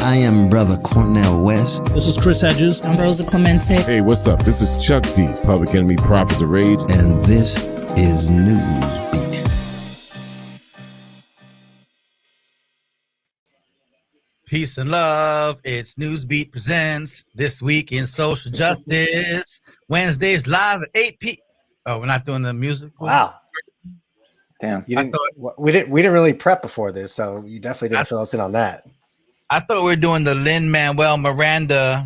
I am Brother Cornell West. This is Chris Hedges. I'm Rosa Clemente. Hey, what's up? This is Chuck D, Public Enemy, Prophets of Rage. And this is Newsbeat. Peace and love. It's Newsbeat presents This Week in Social Justice. Wednesdays live at 8 p.m. Oh, we're not doing the music? Wow. Damn. We didn't really prep before this, so you definitely didn't fill us in on that. I thought we were doing the Lin-Manuel Miranda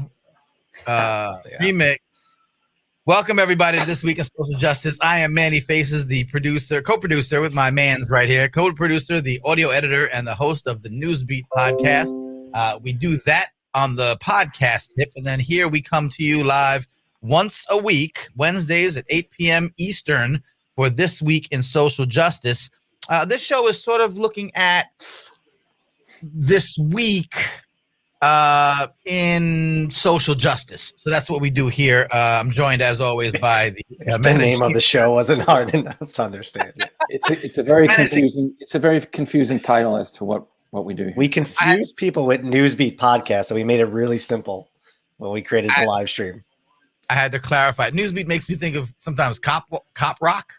remix. Welcome, everybody, to This Week in Social Justice. I am Manny Faces, the producer, co-producer with my mans right here, co-producer, the audio editor, and the host of the Newsbeat podcast. We do that on the podcast tip, and then here we come to you live once a week, Wednesdays at 8 p.m. Eastern, for This Week in Social Justice. This show is sort of looking at this week in social justice. So that's what we do here. I'm joined, as always, by the name of the show wasn't hard enough to understand. It's a very confusing title as to what we do here. We confuse people with Newsbeat podcast, so we made it really simple when we created the live stream. I had to clarify. Newsbeat makes me think of sometimes Cop Rock,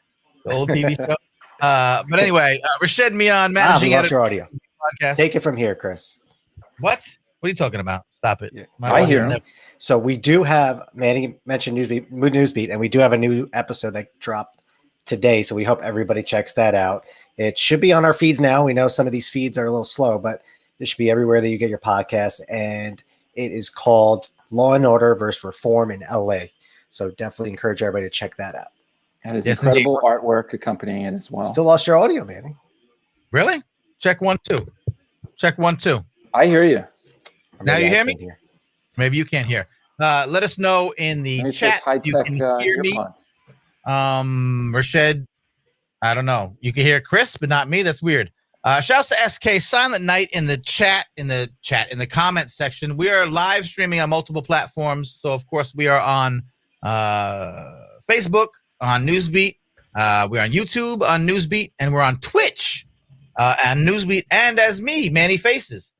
the old TV show. But anyway, Rashed Mian, managing editor. Your audio. Podcast. Take it from here, Chris. What are you talking about? Stop it. Yeah. I hear him. So we do have, Manny mentioned Newsbeat, and we do have a new episode that dropped today. So we hope everybody checks that out. It should be on our feeds now. We know some of these feeds are a little slow, but it should be everywhere that you get your podcast. And it is called Law and Order versus Reform in LA. So definitely encourage everybody to check that out. And there's incredible artwork accompanying it as well. Still lost your audio, Manny. Really? Check 1 2. Check 1 2. I hear you. Now you hear me? Maybe you can't hear. Let us know in the chat. You can hear me. Rashed, I don't know. You can hear Chris, but not me. That's weird. Shouts to SK Silent Night in the chat, in the comment section. We are live streaming on multiple platforms. So of course we are on Facebook, on Newsbeat. We're on YouTube on Newsbeat, and we're on Twitch and Newsbeat, and as me, Manny Faces.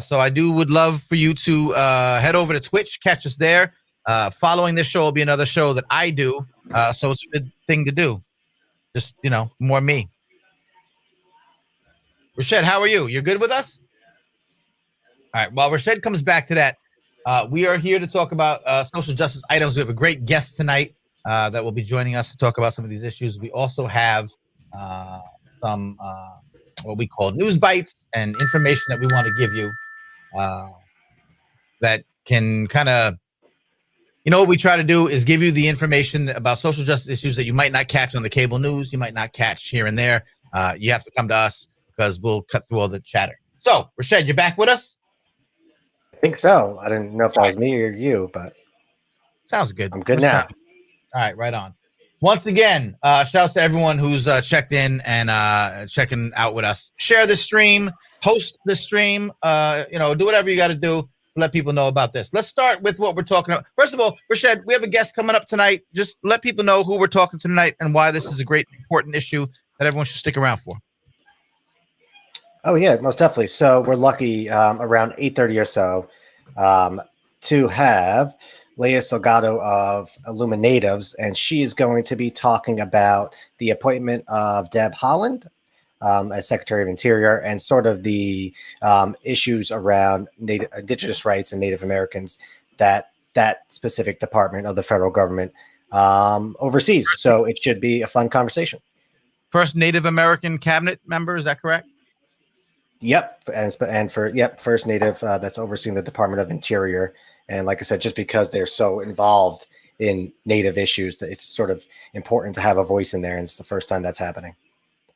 So I would love for you to head over to Twitch, catch us there. Following this show will be another show that I do. So it's a good thing to do. Just, more me. Rashed, how are you? You're good with us? All right. While Rashed comes back to that, we are here to talk about social justice items. We have a great guest tonight that will be joining us to talk about some of these issues. We also have some what we call news bites and information that we want to give you that can kind of, what we try to do is give you the information about social justice issues that you might not catch on the cable news, you might not catch here and there. You have to come to us because we'll cut through all the chatter. So, Rashed, you're back with us? I think so. I didn't know if that was me or you, but sounds good. I'm good now. All right, right on. Once again, shouts to everyone who's checked in and checking out with us. Share the stream, host the stream, do whatever you got to do to let people know about this. Let's start with what we're talking about. First of all, Rashed, we have a guest coming up tonight. Just let people know who we're talking to tonight and why this is a great, important issue that everyone should stick around for. Oh, yeah, most definitely. So we're lucky around 8:30 or so to have Leah Salgado of Illuminatives, and she is going to be talking about the appointment of Deb Holland as Secretary of Interior and sort of the issues around Indigenous rights and Native Americans that specific department of the federal government oversees. So it should be a fun conversation. First Native American cabinet member, is that correct? Yep, first Native that's overseeing the Department of Interior. And like I said, just because they're so involved in Native issues, that it's sort of important to have a voice in there. And it's the first time that's happening.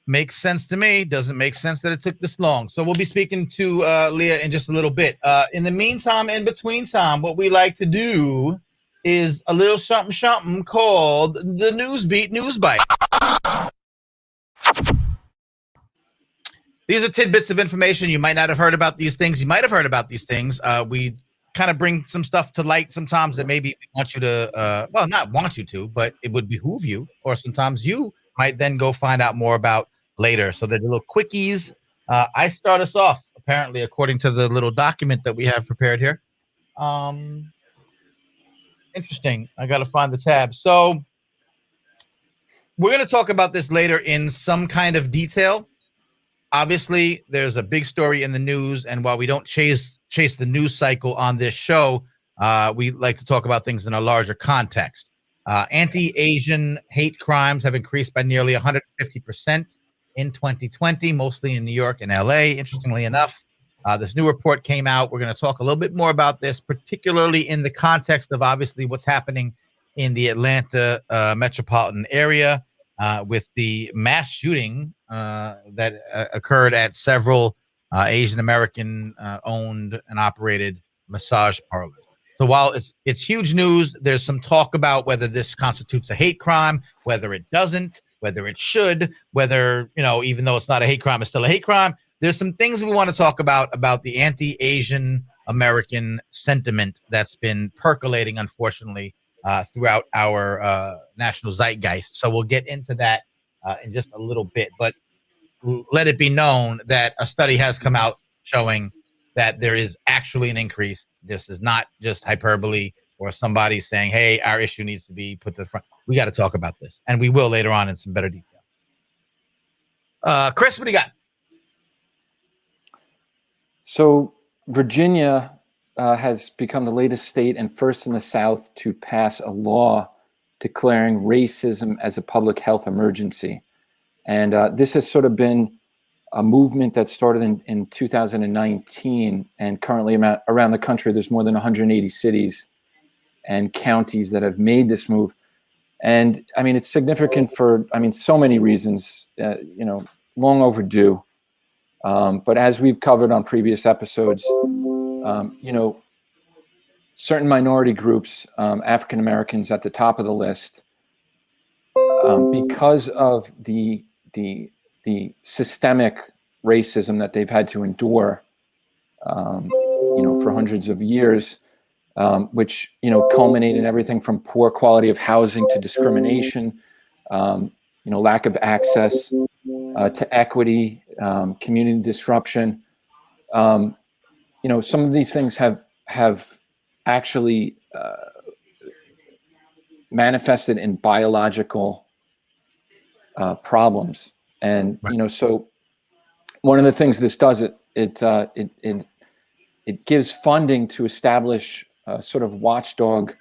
Makes sense to me. Doesn't make sense that it took this long. So we'll be speaking to Leah in just a little bit. In the meantime, in between time, what we like to do is a little something called the Newsbeat News Bite. These are tidbits of information. You might not have heard about these things. You might have heard about these things. We kind of bring some stuff to light sometimes that maybe we want you to, not want you to, but it would behoove you, or sometimes you might then go find out more about later. So they're little quickies. I start us off. apparently, according to the little document that we have prepared here. Interesting. I got to find the tab. So we're going to talk about this later in some kind of detail. Obviously, there's a big story in the news, and while we don't chase the news cycle on this show, we like to talk about things in a larger context. Anti-Asian hate crimes have increased by nearly 150% in 2020, mostly in New York and LA. Interestingly enough, this new report came out. We're going to talk a little bit more about this, particularly in the context of obviously what's happening in the Atlanta metropolitan area with the mass shooting that occurred at several Asian American owned and operated massage parlors. So while it's huge news, there's some talk about whether this constitutes a hate crime, whether it doesn't, whether it should, whether, even though it's not a hate crime, it's still a hate crime. There's some things we want to talk about the anti-Asian American sentiment that's been percolating, unfortunately, throughout our national zeitgeist. So we'll get into that in just a little bit. But let it be known that a study has come out showing that there is actually an increase. This is not just hyperbole or somebody saying, hey, our issue needs to be put to the front. We got to talk about this, and we will later on in some better detail. Chris, what do you got? So Virginia has become the latest state and first in the South to pass a law declaring racism as a public health emergency. And this has sort of been a movement that started in 2019, and currently around the country, there's more than 180 cities and counties that have made this move. And I mean, it's significant for, so many reasons, long overdue. But as we've covered on previous episodes, certain minority groups, African Americans at the top of the list, because of the systemic racism that they've had to endure, for hundreds of years, which, culminate in everything from poor quality of housing to discrimination, lack of access to equity, community disruption. Some of these things have actually manifested in biological problems. And, so one of the things this does, it gives funding to establish a sort of watchdog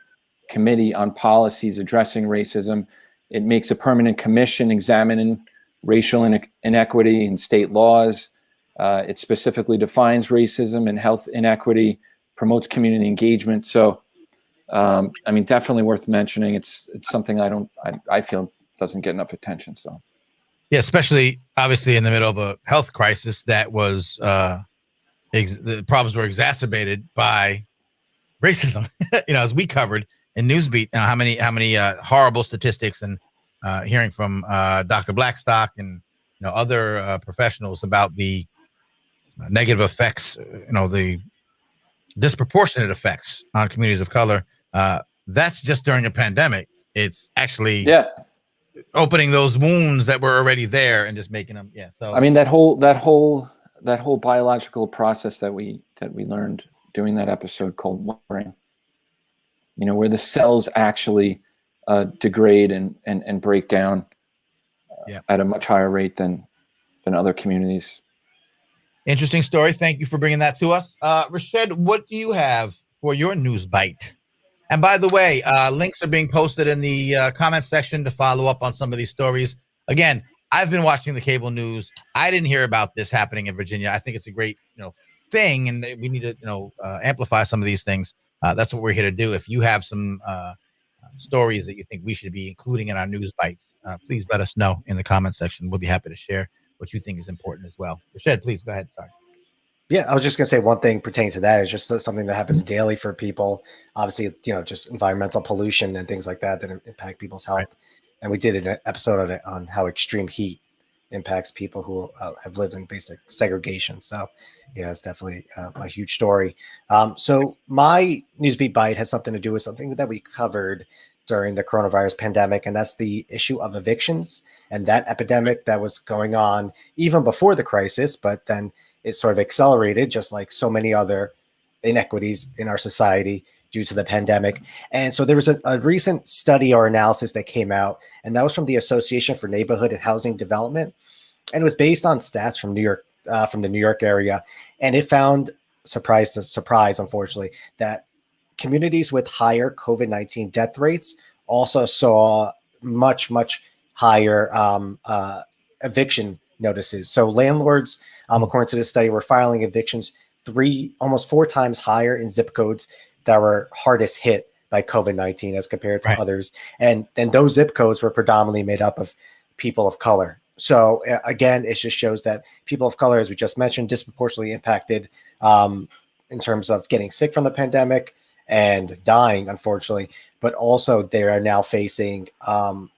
committee on policies addressing racism. It makes a permanent commission examining racial inequity in state laws. It specifically defines racism and health inequity, promotes community engagement. So, definitely worth mentioning. It's something I feel doesn't get enough attention. So, yeah, especially obviously in the middle of a health crisis that was the problems were exacerbated by racism. As we covered in Newsbeat, how many horrible statistics and hearing from Dr. Blackstock and other professionals about the negative effects, the disproportionate effects on communities of color. That's just during a pandemic. It's actually opening those wounds that were already there and just making them. Yeah. So that whole biological process that we learned doing that episode called wiring, where the cells actually degrade and break down at a much higher rate than other communities. Interesting story. Thank you for bringing that to us. Rashed, what do you have for your news bite? And by the way, links are being posted in the comment section to follow up on some of these stories. Again, I've been watching the cable news. I didn't hear about this happening in Virginia. I think it's a great, thing, and we need to, amplify some of these things. That's what we're here to do. If you have some stories that you think we should be including in our news bites, please let us know in the comment section. We'll be happy to share what you think is important as well. Rashed, please go ahead. Sorry. Yeah, I was just going to say one thing pertaining to that is just something that happens daily for people. Obviously, just environmental pollution and things like that impact people's health. Right. And we did an episode on how extreme heat impacts people who have lived in basic segregation. So, yeah, it's definitely a huge story. So my Newsbeat Bite has something to do with something that we covered during the coronavirus pandemic, and that's the issue of evictions and that epidemic that was going on even before the crisis, but then it sort of accelerated, just like so many other inequities in our society due to the pandemic. And so there was a recent study or analysis that came out, and that was from the Association for Neighborhood and Housing Development, and it was based on stats from New York, from the New York area, and it found, surprise to surprise, unfortunately, that communities with higher COVID-19 death rates also saw much higher eviction notices. So landlords, according to this study, were filing evictions almost 4 times higher in zip codes that were hardest hit by COVID-19 as compared to others. And those zip codes were predominantly made up of people of color. So again, it just shows that people of color, as we just mentioned, disproportionately impacted in terms of getting sick from the pandemic and dying, unfortunately, but also they are now facing an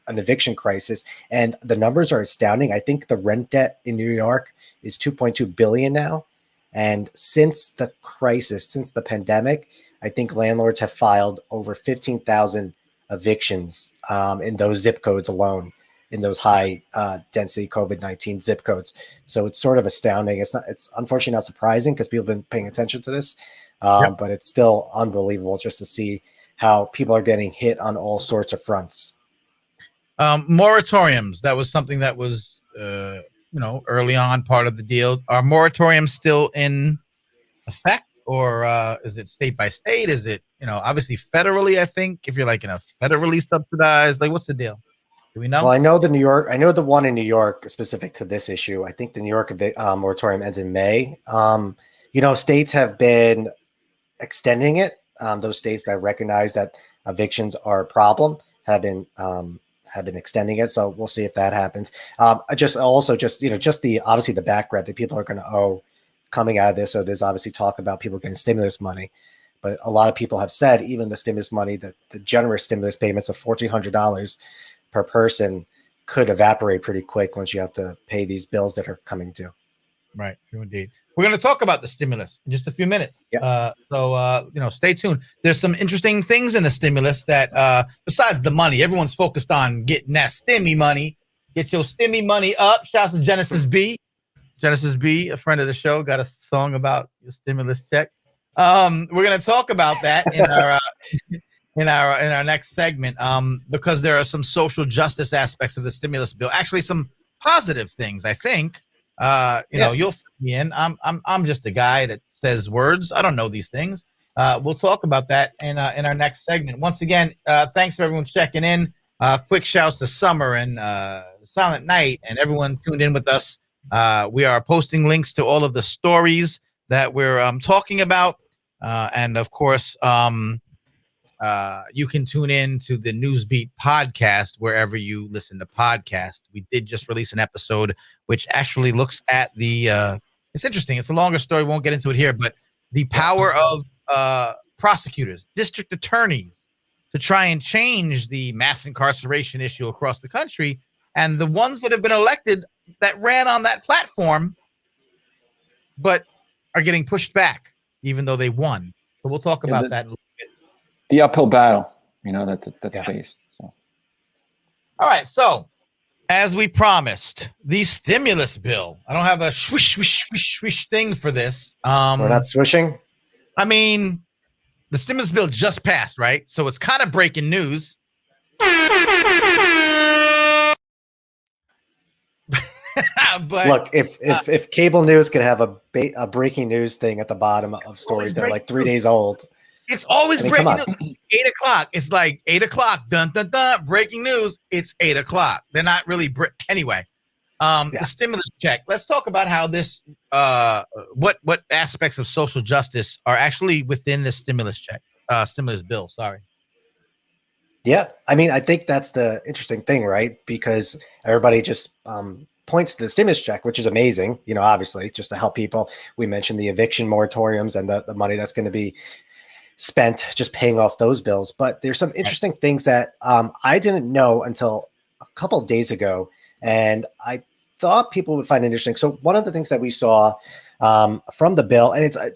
eviction crisis. And the numbers are astounding. I think the rent debt in New York is $2.2 billion now. And since the crisis, since the pandemic, I think landlords have filed over 15,000 evictions in those zip codes alone, in those high density COVID-19 zip codes. So it's sort of astounding. It's unfortunately not surprising because people have been paying attention to this, but it's still unbelievable just to see how people are getting hit on all sorts of fronts. Moratoriums, that was something that was, early on part of the deal. Are moratoriums still in effect, or is it state by state? Is it, obviously federally, I think, if you're like in a federally subsidized, like what's the deal? Do we know? Well, I know the one in New York specific to this issue. I think the New York moratorium ends in May. States have been extending it. Those states that recognize that evictions are a problem have been extending it. So we'll see if that happens. Just obviously the background that people are going to owe coming out of this. So there's obviously talk about people getting stimulus money, but a lot of people have said even the stimulus money, the generous stimulus payments of $1,400 per person could evaporate pretty quick once you have to pay these bills that are coming due. Right. True indeed. We're going to talk about the stimulus in just a few minutes. Yep. So stay tuned. There's some interesting things in the stimulus that, besides the money, everyone's focused on getting that stimmy money. Get your stimmy money up. Shout out to Genesis B. Genesis B, a friend of the show, got a song about your stimulus check. We're going to talk about that in our in our next segment, because there are some social justice aspects of the stimulus bill. Actually, some positive things, I think. You'll fit me in. I'm just a guy that says words. I don't know these things. We'll talk about that in our next segment. Once again, thanks for everyone checking in. Quick shouts to Summer and Silent Night and everyone tuned in with us. We are posting links to all of the stories that we're talking about, and of course, you can tune in to the Newsbeat podcast wherever you listen to podcasts. We did just release an episode which actually looks at the it's interesting. It's a longer story. Won't get into it here, but the power of prosecutors, district attorneys to try and change the mass incarceration issue across the country. And the ones that have been elected that ran on that platform, but are getting pushed back, even though they won. So we'll talk about that in a little bit. The uphill battle, that's faced. So. All right. So as we promised, the stimulus bill. I don't have a swish, swish, swish, swish thing for this. We're not swishing. I mean, the stimulus bill just passed, right? So it's kind of breaking news. But look, if cable news could have a breaking news thing at the bottom of stories that are like 3 days old, it's always breaking news. 8 o'clock. It's like 8 o'clock. Dun dun dun. Breaking news. It's 8 o'clock. They're not really anyway. The stimulus check. Let's talk about how this what aspects of social justice are actually within the stimulus bill. Sorry. Yeah, I mean, I think that's the interesting thing, right? Because everybody just points to the stimulus check, which is amazing, obviously, just to help people. We mentioned the eviction moratoriums and the money that's going to be spent just paying off those bills. But there's some interesting things that I didn't know until a couple of days ago, and I thought people would find interesting. So one of the things that we saw from the bill, and I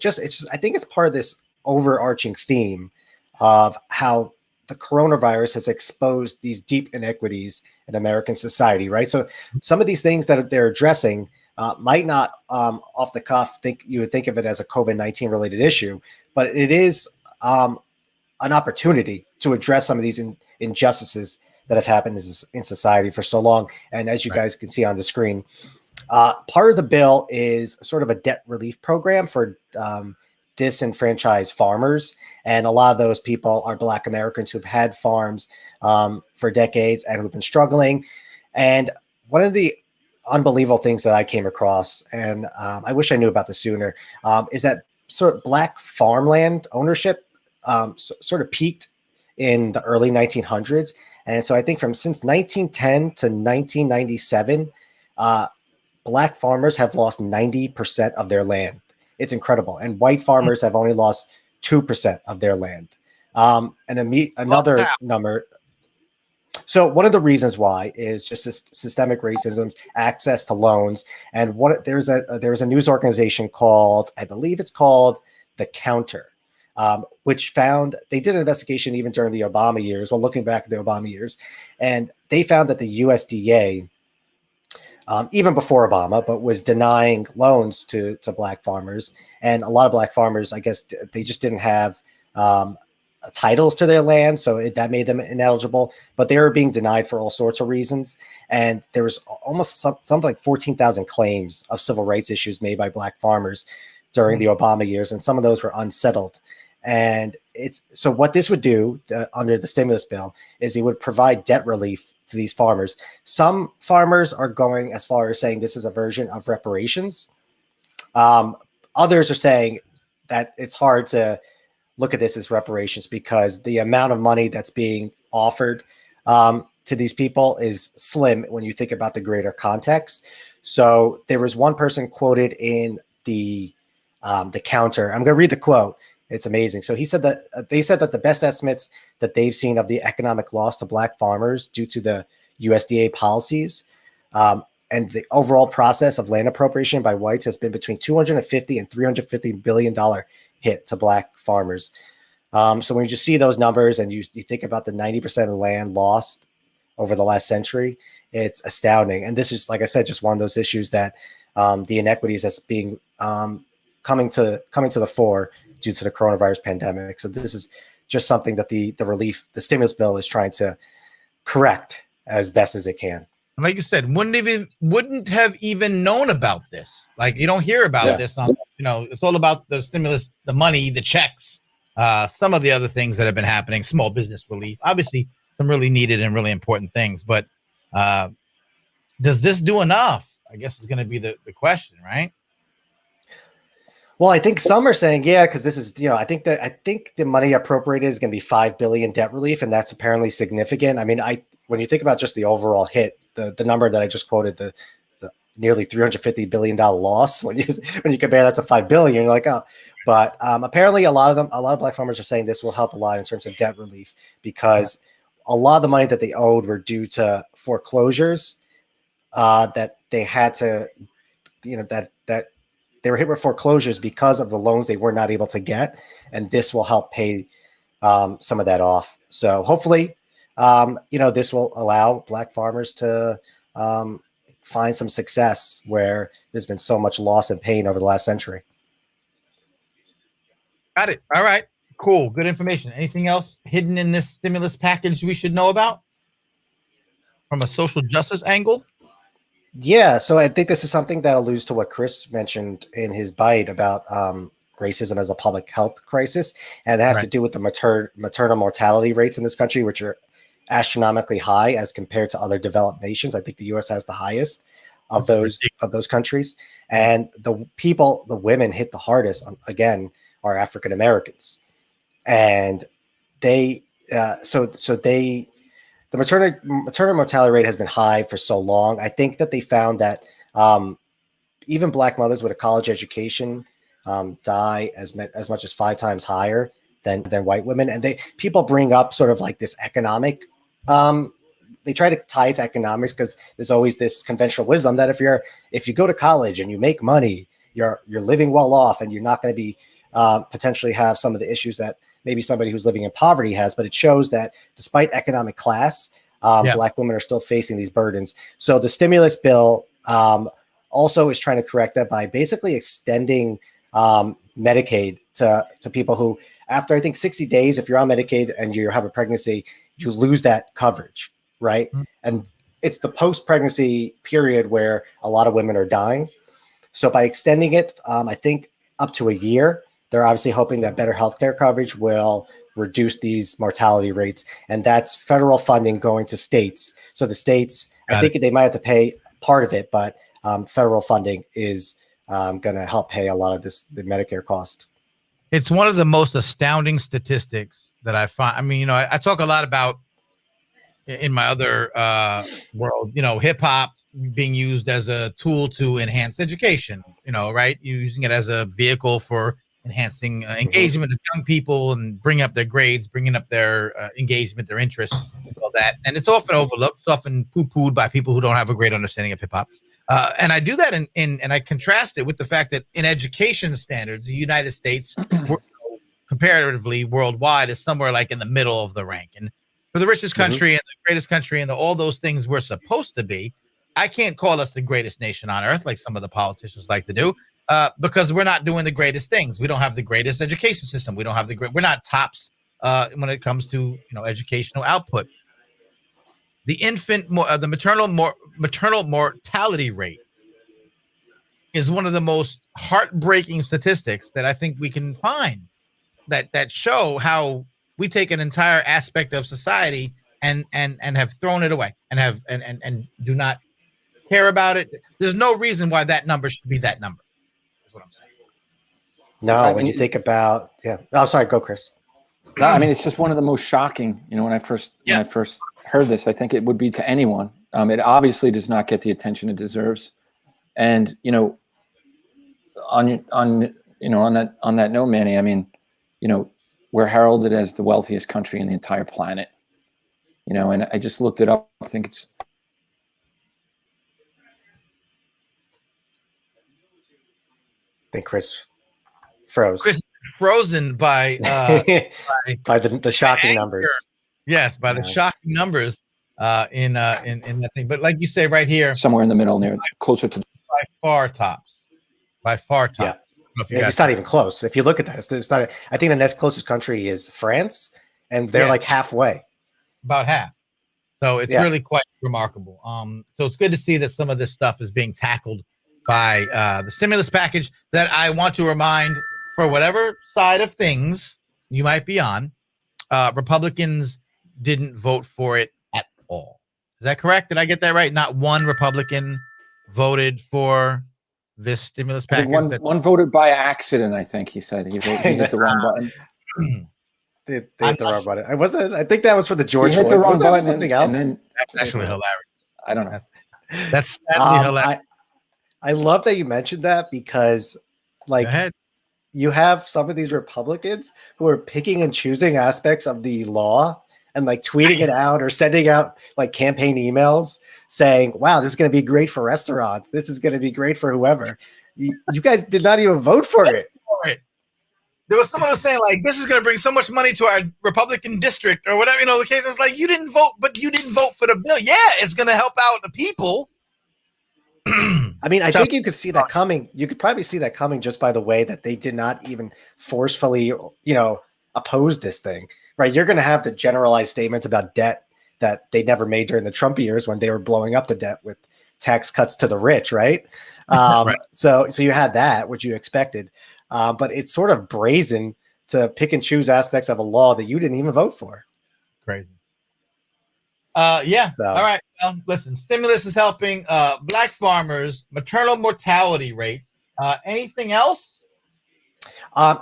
think it's part of this overarching theme of how the coronavirus has exposed these deep inequities in American society, right? So some of these things that they're addressing might not off the cuff you would think of it as a COVID-19 related issue, but it is an opportunity to address some of these injustices that have happened in society for so long. And as you guys can see on the screen, part of the bill is sort of a debt relief program for disenfranchised farmers. And a lot of those people are Black Americans who've had farms for decades and who've been struggling. And one of the unbelievable things that I came across, and I wish I knew about this sooner, is that sort of Black farmland ownership sort of peaked in the early 1900s. And so I think since 1910 to 1997, Black farmers have lost 90% of their land. It's incredible. And white farmers have only lost 2% of their land. And another number. So one of the reasons why is just systemic racism, access to loans. And there's a news organization called, I believe it's called The Counter, which found, they did an investigation even during the Obama years, looking back at the Obama years, and they found that the USDA, even before Obama, but was denying loans to Black farmers. And a lot of Black farmers, I guess, they just didn't have titles to their land, so that made them ineligible. But they were being denied for all sorts of reasons. And there was almost something like 14,000 claims of civil rights issues made by Black farmers during the Obama years, and some of those were unsettled. And so what this would do under the stimulus bill is it would provide debt relief to these farmers. Some farmers are going as far as saying this is a version of reparations. Others are saying that it's hard to look at this as reparations because the amount of money that's being offered to these people is slim when you think about the greater context. So there was one person quoted in the Counter. I'm going to read the quote. It's amazing. So he said that they said that the best estimates that they've seen of the economic loss to Black farmers due to the USDA policies and the overall process of land appropriation by whites has been between $250 and $350 billion hit to Black farmers. So when you just see those numbers and you think about the 90% of land lost over the last century, it's astounding. And this is, like I said, just one of those issues that the inequities that's being coming to the fore due to the coronavirus pandemic. So this is just something that the stimulus bill is trying to correct as best as it can. Like you said, wouldn't have even known about this. Like, you don't hear about this on, it's all about the stimulus, the money, the checks, some of the other things that have been happening, small business relief, obviously some really needed and really important things. But does this do enough? I guess is going to be the question, right? Well, I think some are saying, yeah, because this is, I think the money appropriated is going to be $5 billion debt relief, and that's apparently significant. I mean, when you think about just the overall hit, the number that I just quoted, the nearly $350 billion loss, when you compare that to $5 billion, you're like, oh. But apparently, a lot of Black farmers are saying this will help a lot in terms of debt relief because a lot of the money that they owed were due to foreclosures that they had to, that they were hit with foreclosures because of the loans they were not able to get, and this will help pay some of that off. So hopefully, this will allow Black farmers to find some success where there's been so much loss and pain over the last century. Got it. All right. Cool. Good information. Anything else hidden in this stimulus package we should know about from a social justice angle? Yeah, so I think this is something that alludes to what Chris mentioned in his bite about racism as a public health crisis, and it has to do with the maternal mortality rates in this country, which are astronomically high as compared to other developed nations. I think the U.S. has the highest of those countries, and the women hit the hardest again are African Americans, and the maternal mortality rate has been high for so long. I think that they found that even Black mothers with a college education die as much as 5 times higher than white women. And people bring up sort of like this economic, they try to tie it to economics because there's always this conventional wisdom that if you go to college and you make money, you're living well off, and you're not going to be potentially have some of the issues that maybe somebody who's living in poverty has. But it shows that despite economic class, Black women are still facing these burdens. So the stimulus bill also is trying to correct that by basically extending Medicaid to people who, after I think 60 days, if you're on Medicaid and you have a pregnancy, you lose that coverage, right? Mm-hmm. And it's the post-pregnancy period where a lot of women are dying. So by extending it, I think up to a year, they're obviously hoping that better healthcare coverage will reduce these mortality rates. And that's federal funding going to states. So the states, I think they might have to pay part of it, but federal funding is going to help pay a lot of the Medicare cost. It's one of the most astounding statistics that I find. I mean, I talk a lot about in my other world, hip hop being used as a tool to enhance education, right? You're using it as a vehicle for enhancing engagement of young people and bringing up their grades, bringing up their engagement, their interest, and all that. And it's often overlooked, it's often poo-pooed by people who don't have a great understanding of hip hop. And I do that and I contrast it with the fact that in education standards, the United States, comparatively worldwide, is somewhere like in the middle of the rank. And for the richest country and the greatest country and all those things we're supposed to be, I can't call us the greatest nation on earth like some of the politicians like to do, because we're not doing the greatest things. We don't have the greatest education system. We don't have we're not tops when it comes to educational output. The maternal mortality rate is one of the most heartbreaking statistics that I think we can find that show how we take an entire aspect of society and have thrown it away and do not care about it. There's no reason why that number should be that number. That's what I'm saying. No, when you think about, Oh, sorry, go, Chris. No, I mean, it's just one of the most shocking. When I first heard this, I think it would be to anyone. It obviously does not get the attention it deserves, and on that note, Manny, I mean, we're heralded as the wealthiest country in the entire planet. And I just looked it up. I think it's. I think Chris froze. Chris frozen by by the shocking numbers. Yes, by the shocking numbers in that thing. But like you say, right here, somewhere in the middle, near closer to by far tops. Yeah. It's not even close. If you look at that, it's not. I think the next closest country is France, and they're like halfway. About half. So it's really quite remarkable. So it's good to see that some of this stuff is being tackled by the stimulus package that I want to remind, for whatever side of things you might be on, Republicans didn't vote for it at all. Is that correct? Did I get that right? Not one Republican voted for this stimulus package. One voted by accident, I think he said. He hit the wrong button. They hit the wrong button. I think that was for the George Floyd. Hit the wrong button something else. That's actually hilarious. I don't know. That's sadly hilarious. I love that you mentioned that because, you have some of these Republicans who are picking and choosing aspects of the law and tweeting it out or sending out campaign emails saying, wow, this is going to be great for restaurants. This is going to be great for whoever. You guys did not even vote for it. There was someone who was saying this is going to bring so much money to our Republican district or whatever, the case is you didn't vote, but you didn't vote for the bill. Yeah, it's going to help out the people. I mean, I think you could see that coming. You could probably see that coming just by the way that they did not even forcefully, oppose this thing, right? You're going to have the generalized statements about debt that they never made during the Trump years when they were blowing up the debt with tax cuts to the rich, right? Right. So you had that, which you expected, but it's sort of brazen to pick and choose aspects of a law that you didn't even vote for. Crazy. All right. Well, listen, stimulus is helping Black farmers, maternal mortality rates. Anything else?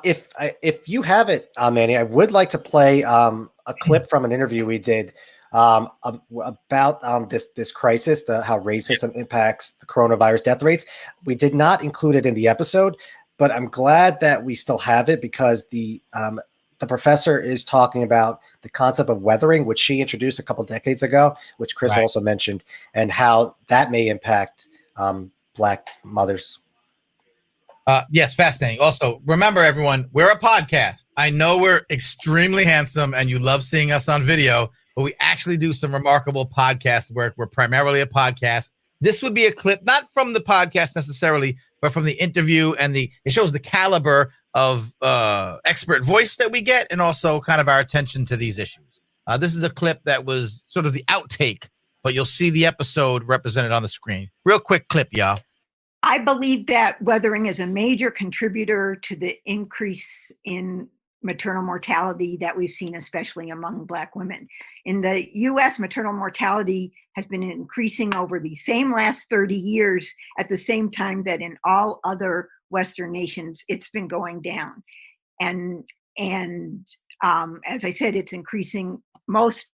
If you have it, Manny, I would like to play a clip from an interview we did about this crisis, how racism impacts the coronavirus death rates. We did not include it in the episode, but I'm glad that we still have it because the professor is talking about the concept of weathering, which she introduced a couple decades ago, which Chris also mentioned, and how that may impact Black mothers. Yes, fascinating. Also, remember, everyone, we're a podcast. I know we're extremely handsome and you love seeing us on video, but we actually do some remarkable podcast work. We're primarily a podcast. This would be a clip, not from the podcast necessarily, but from the interview, and it shows the caliber of expert voice that we get, and also kind of our attention to these issues. This is a clip that was sort of the outtake, but you'll see the episode represented on the screen. Real quick clip, y'all. I believe that weathering is a major contributor to the increase in maternal mortality that we've seen, especially among Black women. In the U.S., maternal mortality has been increasing over the same last 30 years at the same time that in all other Western nations, it's been going down. And as I said, it's increasing most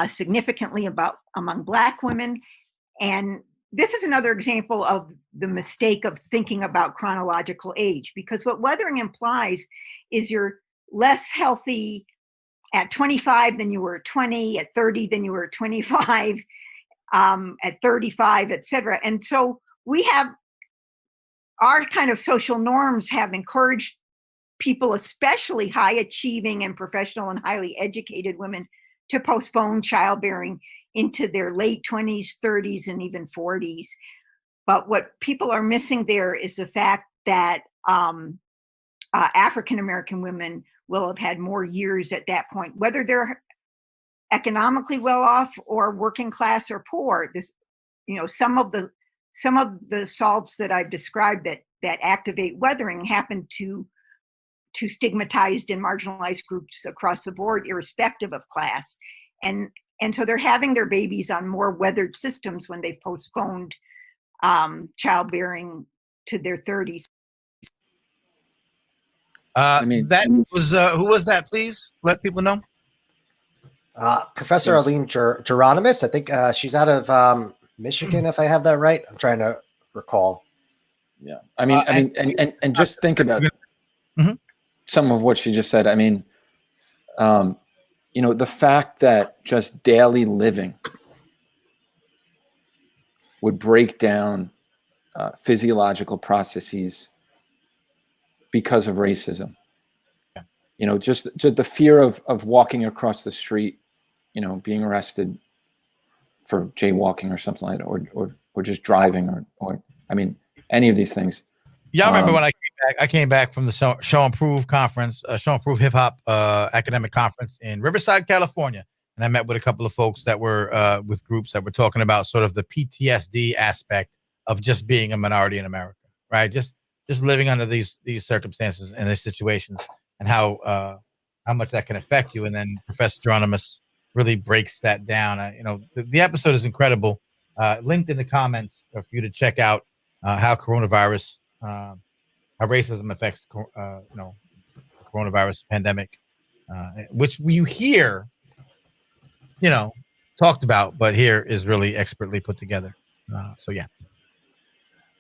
significantly among Black women. And this is another example of the mistake of thinking about chronological age, because what weathering implies is you're less healthy at 25 than you were at 20, at 30 than you were at 25, at 35, et cetera. And so we have our kind of social norms have encouraged people, especially high achieving and professional and highly educated women, to postpone childbearing into their late 20s, 30s, and even 40s. But what people are missing there is the fact that African-American women will have had more years at that point, whether they're economically well off or working class or poor. This, some of the salts that I've described that activate weathering happen to stigmatized and marginalized groups across the board, irrespective of class. And so they're having their babies on more weathered systems when they've postponed childbearing to their 30s. That was who was that? Please let people know. Professor Aline Geronimus. I think she's out of Michigan, if I have that right. I'm trying to recall. Yeah, and just think about some of what she just said. I mean, the fact that just daily living would break down physiological processes because of racism. Yeah. Just the fear of walking across the street, being arrested for jaywalking or something like that, or just driving or any of these things. Y'all remember when I came back from the Show Improve conference, Show Improve Hip Hop academic conference in Riverside, California. And I met with a couple of folks that were with groups that were talking about sort of the PTSD aspect of just being a minority in America, right? Just living under these circumstances and these situations, and how much that can affect you. And then Professor Geronimus really breaks that down. The episode is incredible. Linked in the comments for you to check out how coronavirus, how racism affects, the coronavirus pandemic, which you hear, talked about, but here is really expertly put together. So yeah.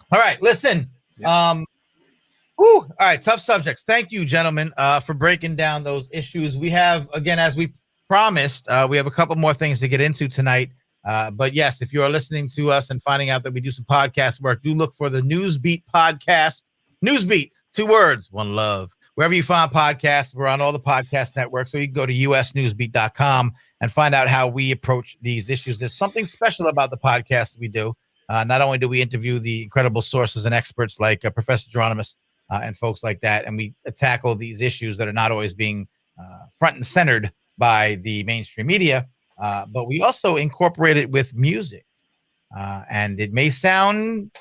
All right, listen. Yeah. All right, tough subjects. Thank you, gentlemen, for breaking down those issues. We have, again, as we promised, we have a couple more things to get into tonight. But yes, if you are listening to us and finding out that we do some podcast work, do look for the Newsbeat podcast. Newsbeat, 2 words, 1 love. Wherever you find podcasts, we're on all the podcast networks. So you can go to usnewsbeat.com and find out how we approach these issues. There's something special about the podcast we do. Not only do we interview the incredible sources and experts like Professor Geronimus and folks like that, and we tackle these issues that are not always being front and centered by the mainstream media, but we also incorporate it with music. And it may sound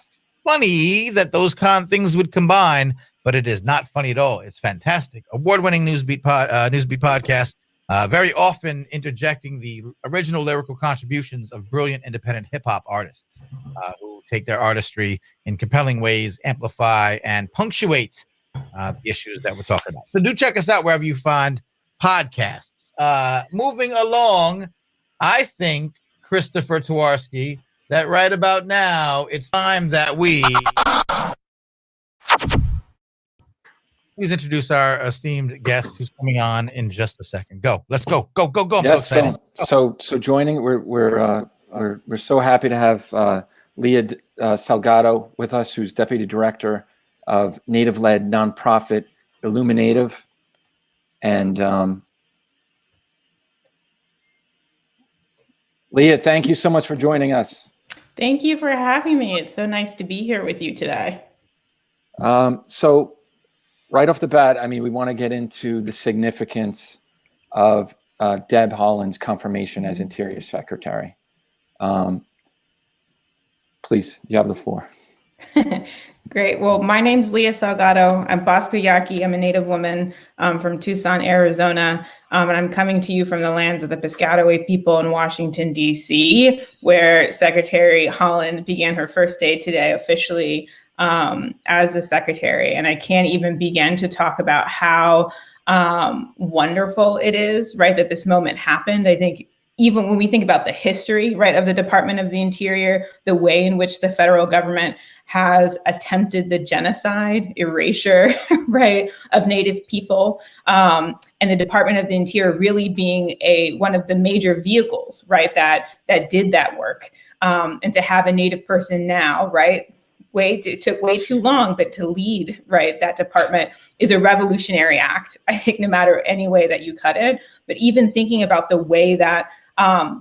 funny that those things would combine, but it is not funny at all. It's fantastic. Award-winning Newsbeat podcast, very often interjecting the original lyrical contributions of brilliant independent hip-hop artists who take their artistry in compelling ways, amplify, and punctuate the issues that we're talking about. So do check us out wherever you find podcasts. Moving along, I think, Christopher Twarski, that right about now, it's time that we please introduce our esteemed guest who's coming on in just a second. Go. Let's go. Go. I'm yes, so excited. So joining, we're so happy to have Leah Salgado with us, who's Deputy Director of Native-led nonprofit Illuminative. And Leah, thank you so much for joining us. Thank you for having me. It's so nice to be here with you today. So right off the bat, I mean, we want to get into the significance of Deb Haaland's confirmation as Interior Secretary. Please, you have the floor. Great. Well, my name's Leah Salgado. I'm Bosco Yaqui. I'm a Native woman from Tucson, Arizona. And I'm coming to you from the lands of the Piscataway people in Washington, D.C., where Secretary Holland began her first day today officially as a secretary. And I can't even begin to talk about how wonderful it is, right, that this moment happened. I think even when we think about the history, right, of the Department of the Interior, the way in which the federal government has attempted the genocide, erasure, right, of Native people, and the Department of the Interior really being one of the major vehicles, right, that did that work, and to have a Native person now, right, it took way too long, but to lead, right, that department is a revolutionary act, I think, no matter any way that you cut it. But even thinking about the way that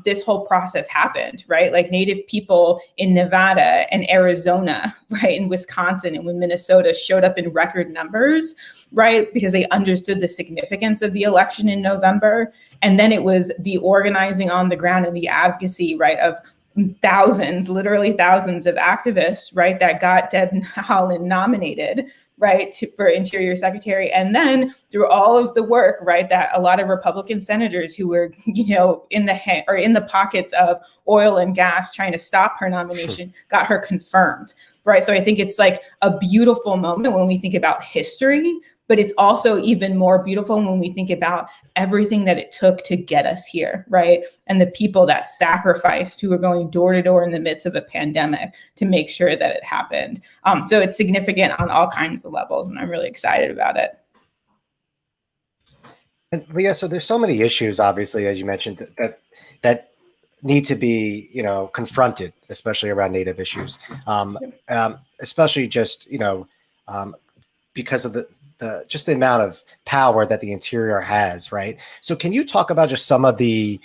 this whole process happened, right? Like Native people in Nevada and Arizona, right, in Wisconsin and when Minnesota showed up in record numbers, right, because they understood the significance of the election in November. And then it was the organizing on the ground and the advocacy, right, of thousands, literally thousands of activists, right, that got Deb Haaland nominated, right, for Interior Secretary. And then through all of the work, right, that a lot of Republican senators who were, in the pockets of oil and gas trying to stop her nomination got her confirmed, right? So I think it's like a beautiful moment when we think about history, but it's also even more beautiful when we think about everything that it took to get us here, right? And the people that sacrificed, who were going door to door in the midst of a pandemic to make sure that it happened. So it's significant on all kinds of levels, and I'm really excited about it. And yeah, so there's so many issues, obviously, as you mentioned, that need to be, confronted, especially around Native issues, especially just, because of the amount of power that the Interior has, right? So can you talk about just some of the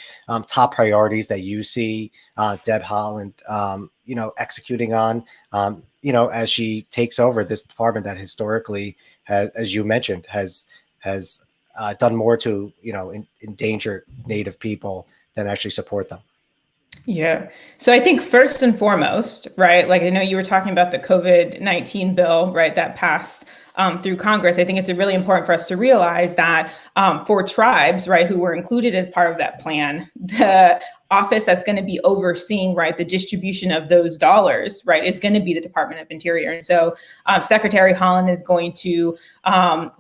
top priorities that you see Deb Haaland, executing on, as she takes over this department that historically, as you mentioned, has done more to, endanger Native people than actually support them? Yeah. So I think first and foremost, right, like I know you were talking about the COVID-19 bill, right, that passed through Congress. I think it's really important for us to realize that for tribes, right, who were included as part of that plan, the office that's going to be overseeing, right, the distribution of those dollars, right, is going to be the Department of Interior. And so Secretary Holland is going to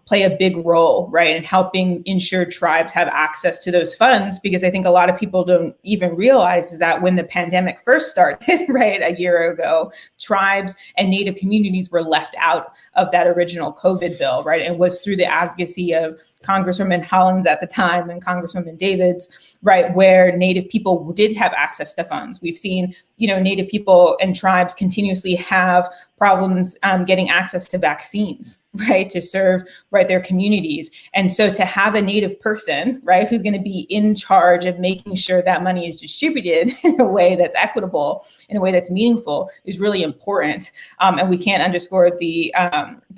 play a big role, right, in helping ensure tribes have access to those funds, because I think a lot of people don't even realize is that when the pandemic first started, right, a year ago, tribes and Native communities were left out of that original COVID bill, right? It was through the advocacy of Congresswoman Holland at the time and Congresswoman Davids, right, where Native people did have access to funds. We've seen, Native people and tribes continuously have problems getting access to vaccines, right, to serve, right, their communities. And so to have a Native person, right, who's going to be in charge of making sure that money is distributed in a way that's equitable, in a way that's meaningful, is really important. And we can't underscore the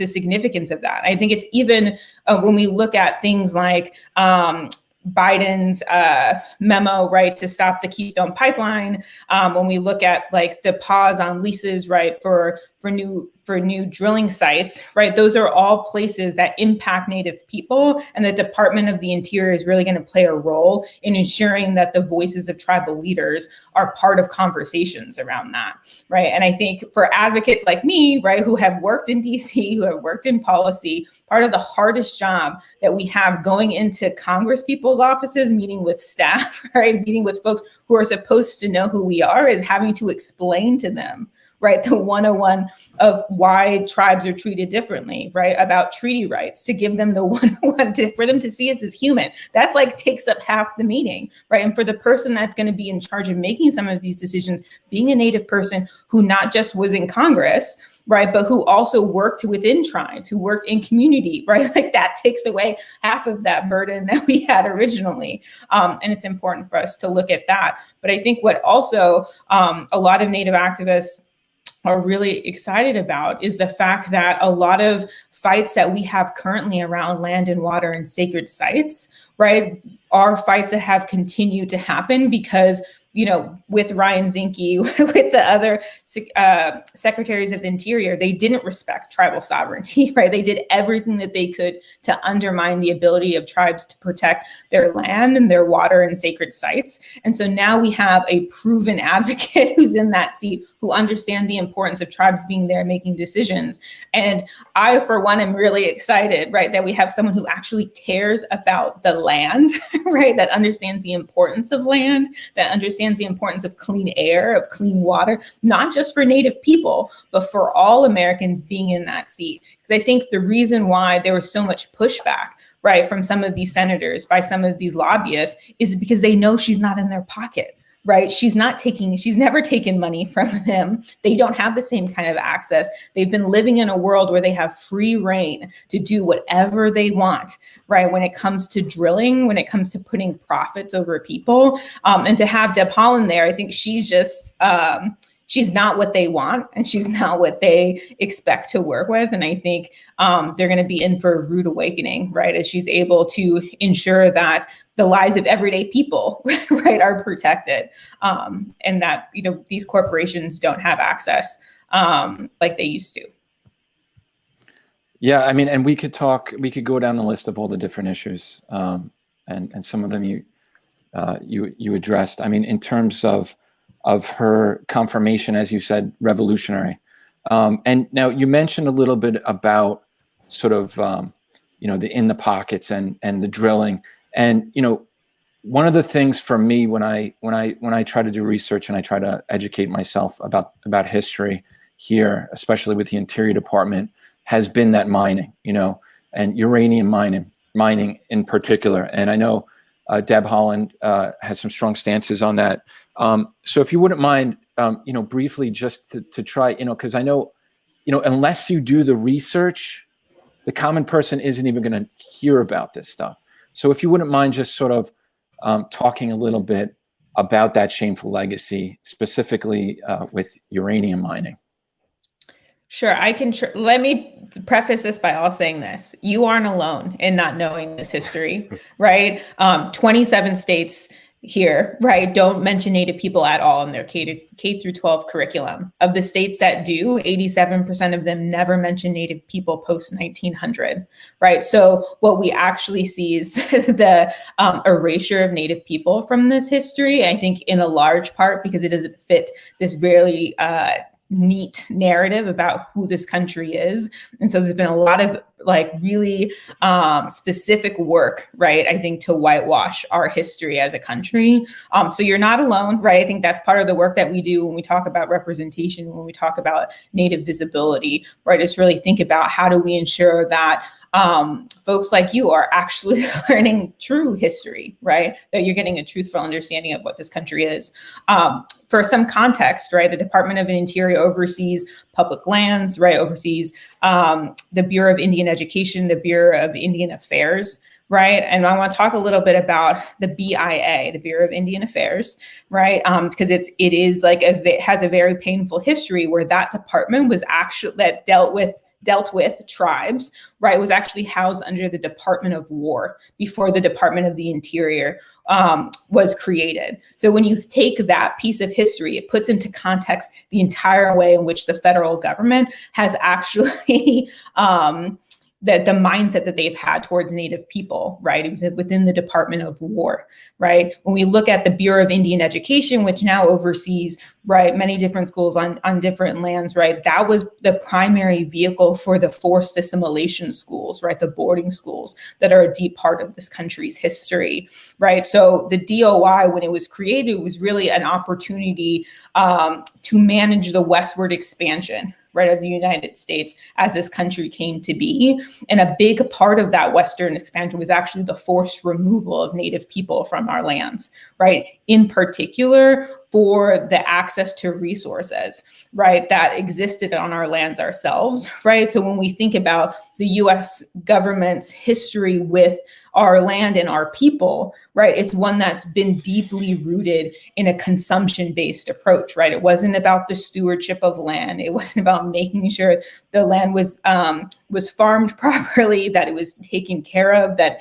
significance of that. I think it's even when we look at things like Biden's memo, right, to stop the Keystone Pipeline, when we look at like the pause on leases, right, for new drilling sites, right, those are all places that impact Native people, and the Department of the Interior is really going to play a role in ensuring that the voices of tribal leaders are part of conversations around that, right? And I think for advocates like me, right, who have worked in DC, who have worked in policy, part of the hardest job that we have going into Congress people's offices, meeting with staff, right, meeting with folks who are supposed to know who we are, is having to explain to them, right, the 101 of why tribes are treated differently, right, about treaty rights, to give them the 101 for them to see us as human. That's like takes up half the meeting, right? And for the person that's going to be in charge of making some of these decisions, being a Native person who not just was in Congress, right? But who also worked within tribes, who worked in community, right? Like that takes away half of that burden that we had originally. And it's important for us to look at that. But I think what also a lot of Native activists are really excited about is the fact that a lot of fights that we have currently around land and water and sacred sites, right, are fights that have continued to happen because, you know, with Ryan Zinke, with the other secretaries of the Interior, they didn't respect tribal sovereignty, right? They did everything that they could to undermine the ability of tribes to protect their land and their water and sacred sites. And so now we have a proven advocate who's in that seat, who understands the importance of tribes being there making decisions. And I, for one, am really excited, right, that we have someone who actually cares about the land, right, that understands the importance of land, that understands the importance of clean air, of clean water, not just for Native people, but for all Americans being in that seat. Because I think the reason why there was so much pushback, right, from some of these senators, by some of these lobbyists, is because they know she's not in their pocket. Right? She's never taken money from them. They don't have the same kind of access. They've been living in a world where they have free reign to do whatever they want, right? When it comes to drilling, when it comes to putting profits over people, and to have Deb Holland there, I think she's just, she's not what they want, and she's not what they expect to work with. And I think they're going to be in for a rude awakening, right? As she's able to ensure that the lives of everyday people, right, are protected, and that, you know, these corporations don't have access like they used to. Yeah, I mean, and we could go down the list of all the different issues, and some of them you addressed. I mean, in terms of her confirmation, as you said, revolutionary. And now you mentioned a little bit about sort of, you know, the in the pockets and the drilling. And, you know, one of the things for me when I try to do research and I try to educate myself about history here, especially with the Interior Department, has been that mining, you know, and uranium mining in particular. And I know Deb Holland has some strong stances on that. So if you wouldn't mind, you know, briefly just to try, you know, because I know, you know, unless you do the research, the common person isn't even going to hear about this stuff. So if you wouldn't mind just sort of talking a little bit about that shameful legacy, specifically with uranium mining. Sure, I can. Let me preface this by all saying this. You aren't alone in not knowing this history, right? 27 states here, right, don't mention Native people at all in their K through 12 curriculum. Of the states that do, 87% of them never mention Native people post 1900, right? So what we actually see is the erasure of Native people from this history, I think in a large part because it doesn't fit this really neat narrative about who this country is. And so there's been a lot of like really specific work, right, I think, to whitewash our history as a country. So you're not alone, right? I think that's part of the work that we do when we talk about representation, when we talk about Native visibility, right? Is really think about how do we ensure that folks like you are actually learning true history, right? That you're getting a truthful understanding of what this country is. For some context, right, the Department of the Interior oversees public lands, right, oversees the Bureau of Indian Education, the Bureau of Indian Affairs, right? And I want to talk a little bit about the BIA, the Bureau of Indian Affairs, right? Because it is like has a very painful history where that department was actually that dealt with tribes, right, was actually housed under the Department of War before the Department of the Interior was created. So when you take that piece of history, it puts into context the entire way in which the federal government has actually the mindset that they've had towards Native people, right? It was within the Department of War, right? When we look at the Bureau of Indian Education, which now oversees, right, many different schools on different lands, right? That was the primary vehicle for the forced assimilation schools, right? The boarding schools that are a deep part of this country's history, right? So the DOI, when it was created, was really an opportunity to manage the westward expansion, right, of the United States as this country came to be. And a big part of that Western expansion was actually the forced removal of Native people from our lands, right? In particular, for the access to resources, right, that existed on our lands ourselves, right? So when we think about the US government's history with our land and our people, right, it's one that's been deeply rooted in a consumption-based approach, right? It wasn't about the stewardship of land. It wasn't about making sure the land was farmed properly, that it was taken care of, that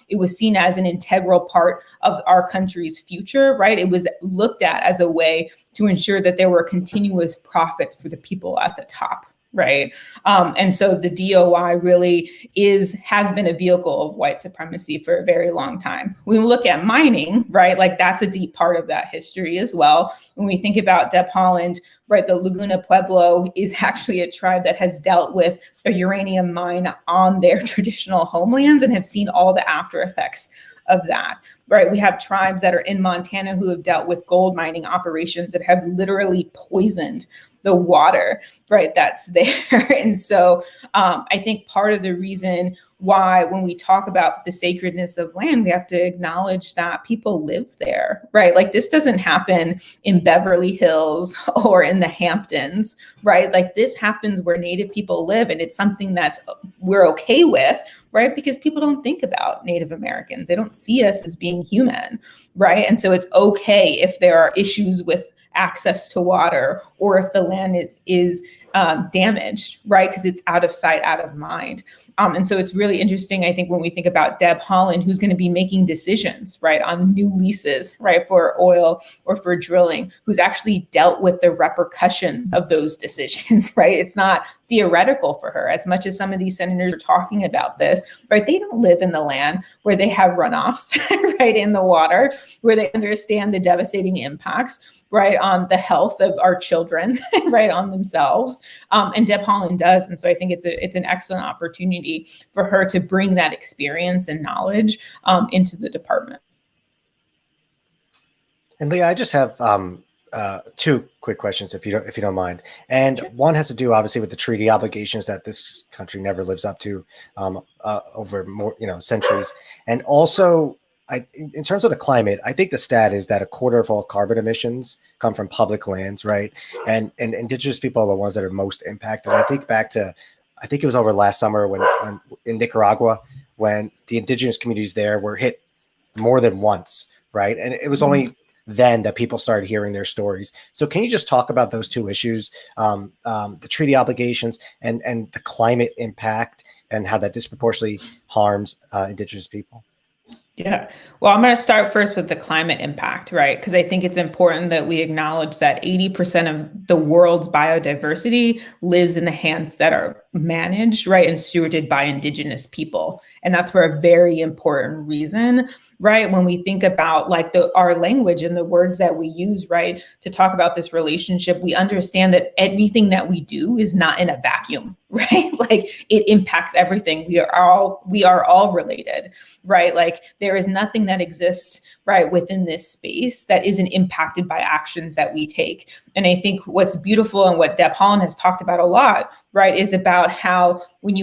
it was seen as an integral part of our country's future, right? It was looked at as a way to ensure that there were continuous profits for the people at the top, right? And so the DOI really has been a vehicle of white supremacy for a very long time. When we look at mining, right, like that's a deep part of that history as well. When we think about Deb Holland, right, the Laguna Pueblo is actually a tribe that has dealt with a uranium mine on their traditional homelands and have seen all the after effects of that, right? We have tribes that are in Montana who have dealt with gold mining operations that have literally poisoned the water, right, that's there. And so I think part of the reason why when we talk about the sacredness of land, we have to acknowledge that people live there, right? Like this doesn't happen in Beverly Hills or in the Hamptons, right? Like this happens where Native people live, and it's something that we're okay with, right? Because people don't think about Native Americans. They don't see us as being human, right? And so it's okay if there are issues with access to water or if the land is damaged, right? Because it's out of sight, out of mind. And so it's really interesting, I think, when we think about Deb Holland, who's going to be making decisions, right, on new leases, right, for oil or for drilling, who's actually dealt with the repercussions of those decisions, right? It's not theoretical for her as much as some of these senators are talking about this, right? They don't live in the land where they have runoffs, right, in the water, where they understand the devastating impacts, right, on the health of our children, right, on themselves. And Deb Holland does. And so I think it's an excellent opportunity for her to bring that experience and knowledge into the department. And Leah, I just have two quick questions, if you don't mind. And one has to do, obviously, with the treaty obligations that this country never lives up to over more centuries, and also. In terms of the climate, I think the stat is that a quarter of all carbon emissions come from public lands, right? And indigenous people are the ones that are most impacted. I think back to, I think it was over last summer when in Nicaragua, when the indigenous communities there were hit more than once, right? And it was only then that people started hearing their stories. So can you just talk about those two issues, the treaty obligations and the climate impact and how that disproportionately harms indigenous people? Yeah. Well, I'm going to start first with the climate impact, right? Because I think it's important that we acknowledge that 80% of the world's biodiversity lives in the hands that are managed, right, and stewarded by indigenous people. And that's for a very important reason, right? When we think about like our language and the words that we use, right, to talk about this relationship, we understand that anything that we do is not in a vacuum, right? Like it impacts everything. We are all related, right? Like there is nothing that exists, right, within this space that isn't impacted by actions that we take. And I think what's beautiful and what Deb Holland has talked about a lot, right, is about how when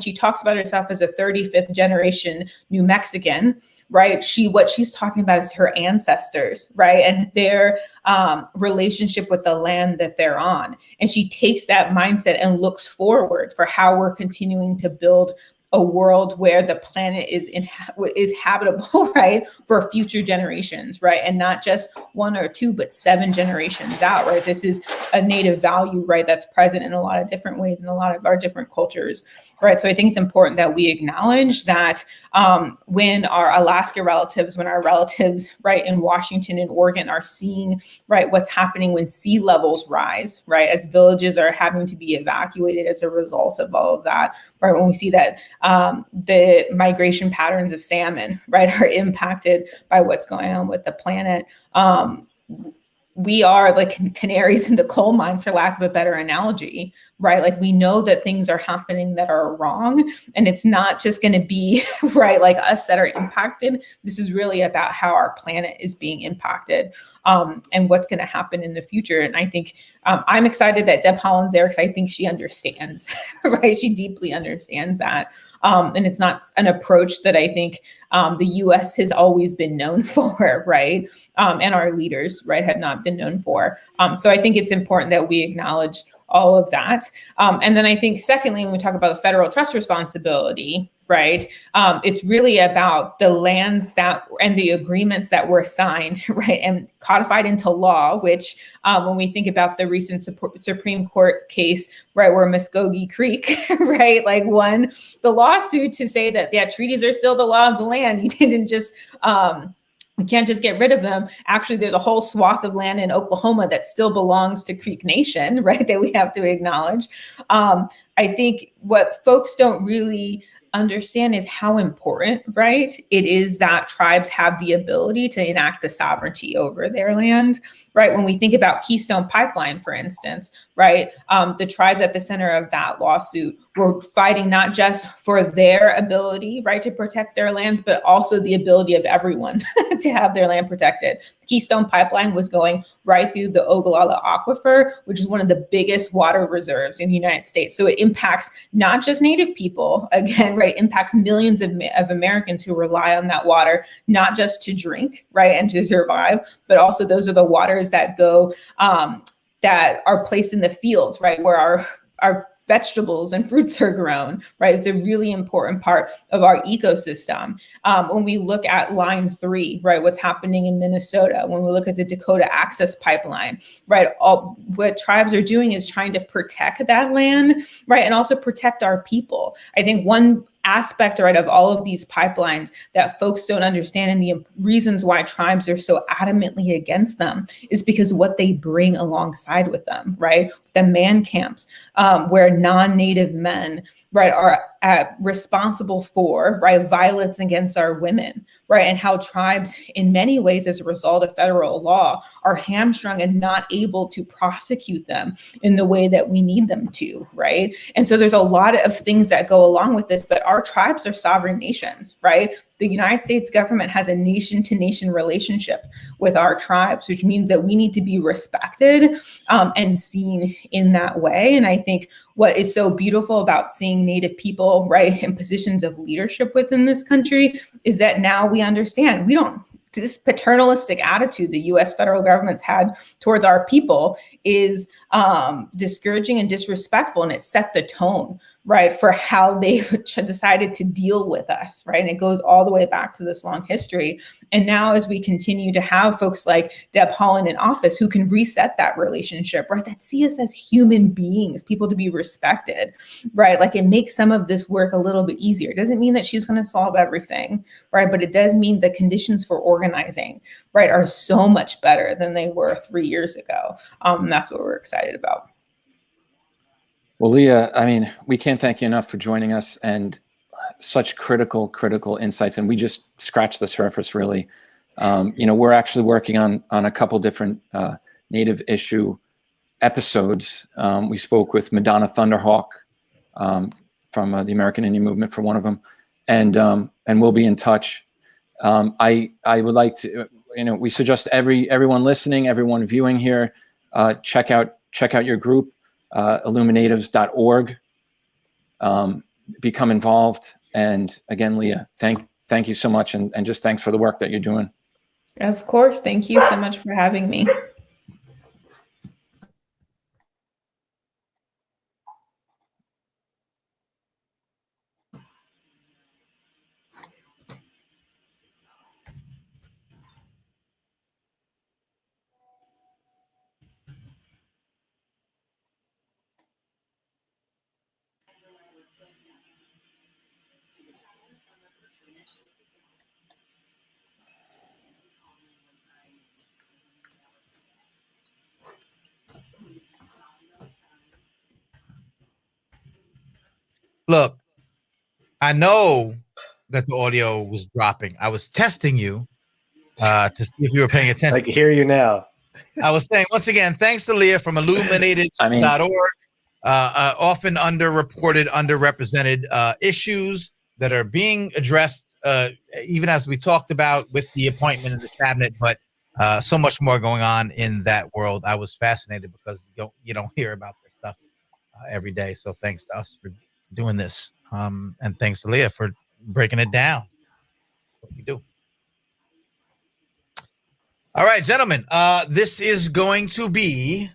she talks about herself as a 35th generation New Mexican, right, what she's talking about is her ancestors, right, and their relationship with the land that they're on. And she takes that mindset and looks forward for how we're continuing to build a world where the planet is habitable, right, for future generations, right, and not just one or two, but 7 generations out, right. This is a native value, right, that's present in a lot of different ways in a lot of our different cultures, right. So I think it's important that we acknowledge that when our Alaska relatives, when our relatives, right, in Washington and Oregon are seeing, right, what's happening when sea levels rise, right, as villages are having to be evacuated as a result of all of that, right, when we see that the migration patterns of salmon, right, are impacted by what's going on with the planet. We are like canaries in the coal mine, for lack of a better analogy, right? Like we know that things are happening that are wrong, and it's not just going to be right like us that are impacted. This is really about how our planet is being impacted, and what's going to happen in the future. And I think I'm excited that Deb Holland's there because I think she understands, right? She deeply understands that. And it's not an approach that I think the U.S. has always been known for, right? And our leaders, right, have not been known for. So I think it's important that we acknowledge all of that. And then I think, secondly, when we talk about the federal trust responsibility, right, it's really about the lands that and the agreements that were signed, right, and codified into law, which when we think about the recent Supreme Court case, right, where Muskogee Creek, right, like won the lawsuit to say that, yeah, treaties are still the law of the land. You didn't just, we can't just get rid of them. Actually, there's a whole swath of land in Oklahoma that still belongs to Creek Nation, right, that we have to acknowledge. I think what folks don't really understand is how important, right, it is that tribes have the ability to enact the sovereignty over their land, right? When we think about Keystone Pipeline, for instance, right, the tribes at the center of that lawsuit were fighting not just for their ability, right, to protect their lands, but also the ability of everyone to have their land protected. The Keystone Pipeline was going right through the Ogallala Aquifer, which is one of the biggest water reserves in the United States. So it impacts not just Native people, again, right, impacts millions of Americans who rely on that water, not just to drink, right, and to survive, but also those are the waters that go, that are placed in the fields, right, where our vegetables and fruits are grown, right? It's a really important part of our ecosystem. When we look at Line 3, right, what's happening in Minnesota, when we look at the Dakota Access Pipeline, right, all what tribes are doing is trying to protect that land, right, and also protect our people. I think one aspect, right, of all of these pipelines that folks don't understand and the reasons why tribes are so adamantly against them is because what they bring alongside with them, right? The man camps, where non-Native men, right, are responsible for, right, violence against our women, right, and how tribes in many ways as a result of federal law are hamstrung and not able to prosecute them in the way that we need them to, right? And so there's a lot of things that go along with this, but our tribes are sovereign nations, right? The United States government has a nation-to-nation relationship with our tribes, which means that we need to be respected and seen in that way. And I think what is so beautiful about seeing Native people, right, in positions of leadership within this country is that now we understand this paternalistic attitude the U.S. federal government's had towards our people is discouraging and disrespectful, and it set the tone, right, for how they decided to deal with us, right? And it goes all the way back to this long history. And now as we continue to have folks like Deb Holland in office who can reset that relationship, right, that see us as human beings, people to be respected, right? Like it makes some of this work a little bit easier. It doesn't mean that she's going to solve everything, right? But it does mean the conditions for organizing, right, are so much better than they were 3 years ago. And that's what we're excited about. Well, Leah, I mean, we can't thank you enough for joining us and such critical insights. And we just scratched the surface, really. We're actually working on a couple different Native issue episodes. We spoke with Madonna Thunderhawk from the American Indian Movement for one of them, and we'll be in touch. I would like to, we suggest everyone listening, everyone viewing here, check out your group. Illuminatives.org. Become involved. And again, Leah, thank you so much. And just thanks for the work that you're doing. Of course. Thank you so much for having me. Look, I know that the audio was dropping. I was testing you to see if you were paying attention. I can hear you now. I was saying, once again, thanks to Leah from illuminated.org. often underreported, underrepresented issues that are being addressed, even as we talked about with the appointment in the cabinet, but so much more going on in that world. I was fascinated because you don't hear about this stuff every day. So thanks to us for doing this, and thanks to Leah for breaking it down. What we do. All right, gentlemen. This is going to be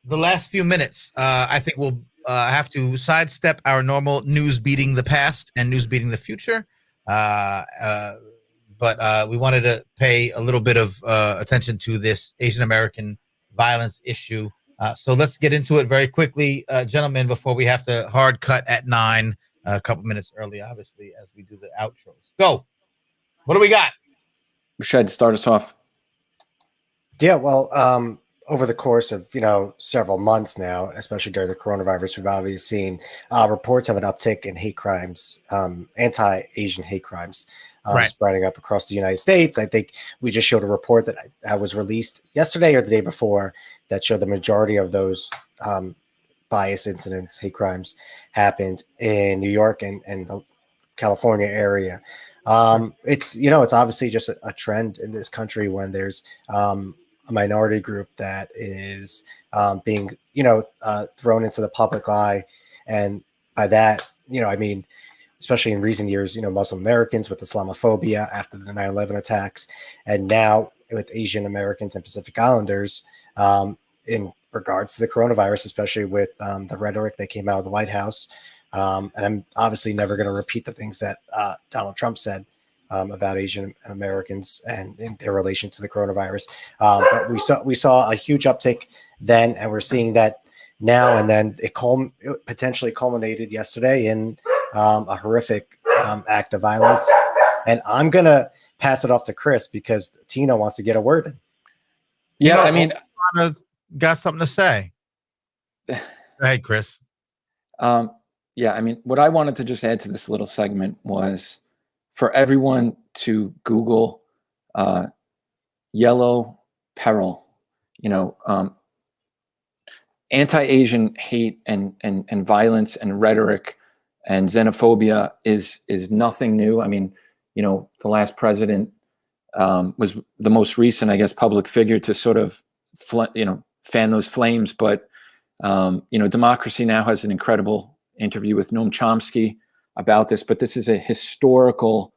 the last few minutes. I think we'll have to sidestep our normal news beating the past and news beating the future. But we wanted to pay a little bit of attention to this Asian American violence issue. So let's get into it very quickly, gentlemen, before we have to hard cut at 9, a couple minutes early, obviously, as we do the outros. Go. What do we got? Rashad, start us off. Yeah, well, over the course of several months now, especially during the coronavirus, we've obviously seen reports of an uptick in hate crimes, anti-Asian hate crimes, Right. spreading up across the United States. I think we just showed a report that was released yesterday or the day before that showed the majority of those bias incidents, hate crimes, happened in New York and the California area. It's it's obviously just a trend in this country when there's a minority group that is being thrown into the public eye, and by that I mean especially in recent years Muslim Americans with Islamophobia after the 9/11 attacks, and now with Asian Americans and Pacific Islanders in regards to the coronavirus, especially with the rhetoric that came out of the White House. And I'm obviously never going to repeat the things that Donald Trump said about Asian Americans and in their relation to the coronavirus. But we saw a huge uptick then, and we're seeing that now. And then it potentially culminated yesterday in a horrific act of violence. And I'm going to pass it off to Chris because Tino wants to get a word in. Yeah, I mean, got something to say. Go ahead, Chris. Yeah, I mean, what I wanted to just add to this little segment was for everyone to Google yellow peril, anti-Asian hate and violence and rhetoric and xenophobia is nothing new. I mean, the last president was the most recent, I guess, public figure to sort of, fan those flames. But, Democracy Now! Has an incredible interview with Noam Chomsky about this, but this is a historical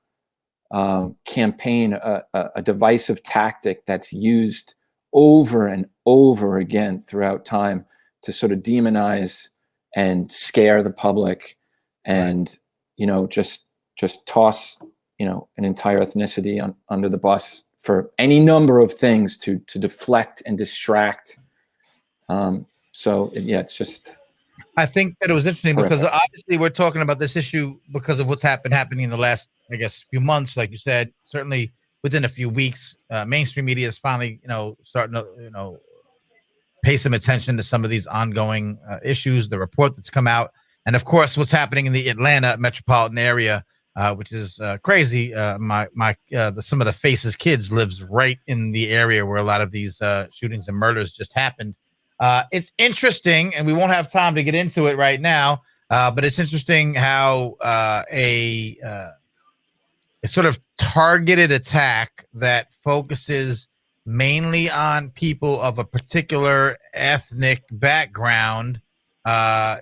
campaign, a divisive tactic that's used over and over again throughout time to sort of demonize and scare the public and, just toss, an entire ethnicity under the bus for any number of things to deflect and distract. It's just... I think that it was interesting because obviously we're talking about this issue because of what's happening in the last, I guess, few months. Like you said, certainly within a few weeks, mainstream media is finally, starting to, pay some attention to some of these ongoing issues, the report that's come out. And of course, what's happening in the Atlanta metropolitan area, which is crazy. Some of the Faces kids lives right in the area where a lot of these shootings and murders just happened. It's interesting, and we won't have time to get into it right now, but it's interesting how a sort of targeted attack that focuses mainly on people of a particular ethnic background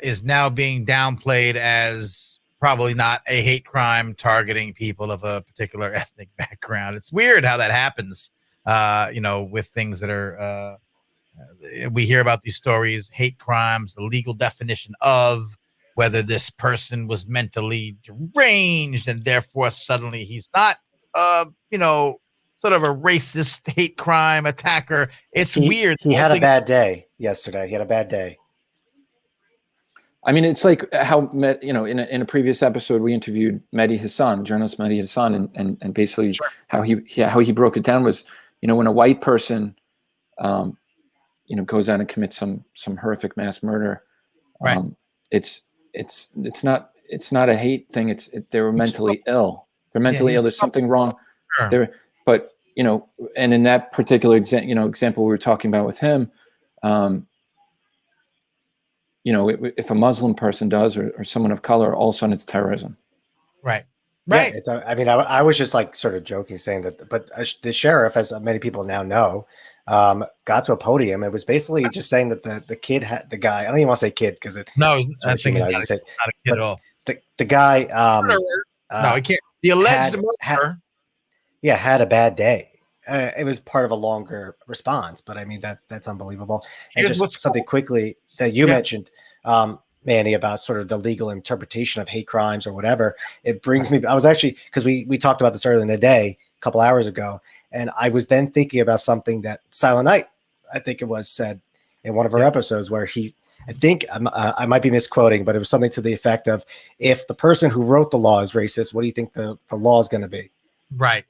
is now being downplayed as probably not a hate crime targeting people of a particular ethnic background. It's weird how that happens, with things that are... we hear about these stories, hate crimes, the legal definition of whether this person was mentally deranged and therefore suddenly he's not, sort of a racist hate crime attacker. It's weird. He had a bad day yesterday. He had a bad day. I mean, it's like how, in a previous episode, we interviewed Mehdi Hassan, journalist Mehdi Hassan, and basically how he broke it down was, when a white person, goes out and commits some horrific mass murder. Right. It's not a hate thing. They were mentally ill. They're mentally ill. There's something wrong there. But, and in that particular example we were talking about with him, if a Muslim person does or someone of color, all of a sudden it's terrorism. Right. Yeah, Right. I was just like sort of joking, saying that, but the sheriff, as many people now know, got to a podium. It was basically just saying that the kid had the guy. I don't even want to say kid because it No, sort I of think he's humanizes it. not a kid But at all. The guy, No, he can't. The alleged had- murderer. had a bad day. It was part of a longer response, but I mean that's unbelievable. And Here's just what's something cool. quickly that you Yeah. mentioned, Manny, about sort of the legal interpretation of hate crimes or whatever. It brings me. I was actually, because we talked about this earlier in the day, a couple hours ago, and I was then thinking about something that Silent Night, I think it was, said in one of our episodes, where I think I might be misquoting, but it was something to the effect of, if the person who wrote the law is racist, what do you think the law is going to be? Right.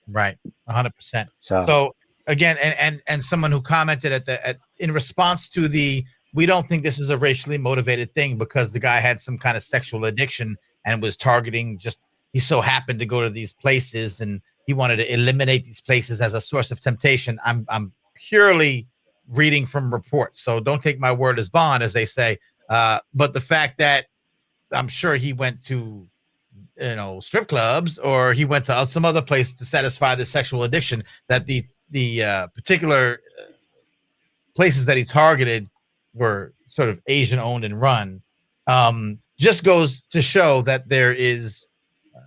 100%. So So again, and someone who commented in response to we don't think this is a racially motivated thing because the guy had some kind of sexual addiction and was targeting, he so happened to go to these places and he wanted to eliminate these places as a source of temptation. I'm purely reading from reports, so don't take my word as bond, as they say. But the fact that I'm sure he went to strip clubs, or he went to some other place to satisfy the sexual addiction, that the particular places that he targeted were sort of Asian owned and run, just goes to show that there is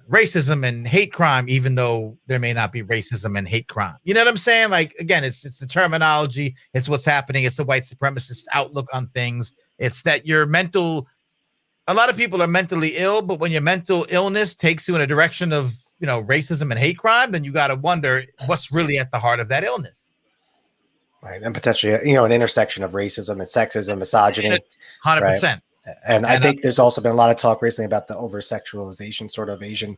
racism and hate crime, even though there may not be racism and hate crime. You know what I'm saying? Like, again, it's the terminology, it's what's happening, it's the white supremacist outlook on things. It's that a lot of people are mentally ill, but when your mental illness takes you in a direction of, racism and hate crime, then you got to wonder what's really at the heart of that illness. right, and potentially, an intersection of racism and sexism, misogyny. 100%. Right? And I think there's also been a lot of talk recently about the over sexualization sort of Asian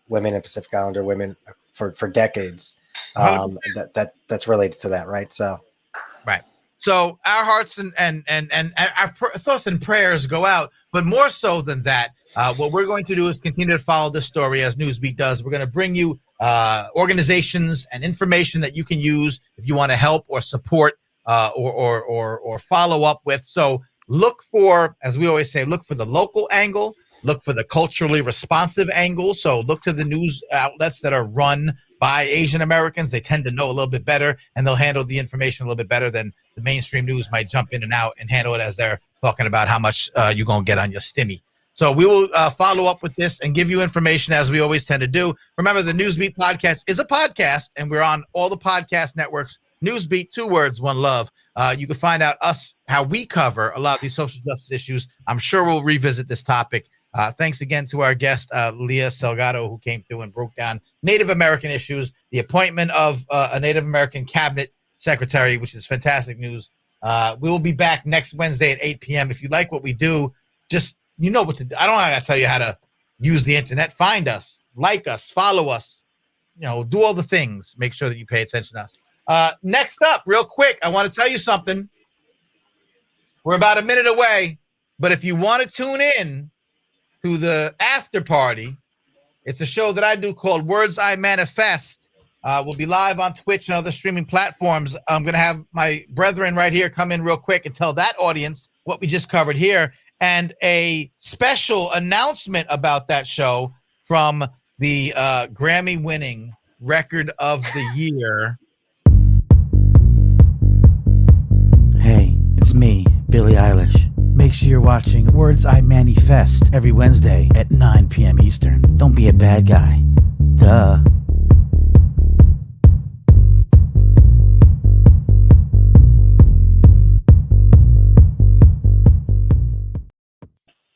women and Pacific Islander women for decades. That's related to that, right? So, right. So our hearts and our thoughts and prayers go out, but more so than that, what we're going to do is continue to follow this story as Newsbeat does. We're going to bring you organizations and information that you can use if you want to help or support or follow up with. So look for, as we always say, look for the local angle, look for the culturally responsive angle. So look to the news outlets that are run by Asian Americans. They tend to know a little bit better, and they'll handle the information a little bit better than the mainstream news might jump in and out and handle it as they're talking about how much you're going to get on your stimmy. So we will follow up with this and give you information as we always tend to do. Remember, the Newsbeat podcast is a podcast, and we're on all the podcast networks. Newsbeat, 2 words, 1 love. You can find out how we cover a lot of these social justice issues. I'm sure we'll revisit this topic. Thanks again to our guest, Leah Salgado, who came through and broke down Native American issues, the appointment of a Native American cabinet secretary, which is fantastic news. We will be back next Wednesday at 8 p.m. If you like what we do, just, what to do. I don't got to tell you how to use the internet. Find us, like us, follow us, do all the things. Make sure that you pay attention to us. Next up, real quick, I want to tell you something. We're about a minute away, but if you want to tune in to the after party, it's a show that I do called Words I Manifest. We'll be live on Twitch and other streaming platforms. I'm going to have my brethren right here come in real quick and tell that audience what we just covered here, and a special announcement about that show from the Grammy-winning Record of the Year. Hey, it's me, Billie Eilish. Make sure you're watching Words I Manifest every Wednesday at 9 p.m. Eastern. Don't be a bad guy. Duh.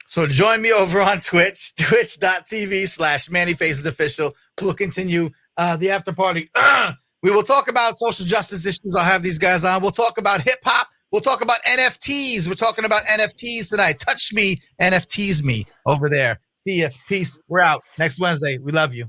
So join me over on Twitch, twitch.tv/MannyFacesOfficial. We'll continue the after party. We will talk about social justice issues. I'll have these guys on. We'll talk about hip hop. We'll talk about NFTs. We're talking about NFTs tonight. Touch me, NFTs me over there. See ya. Peace. We're out next Wednesday. We love you.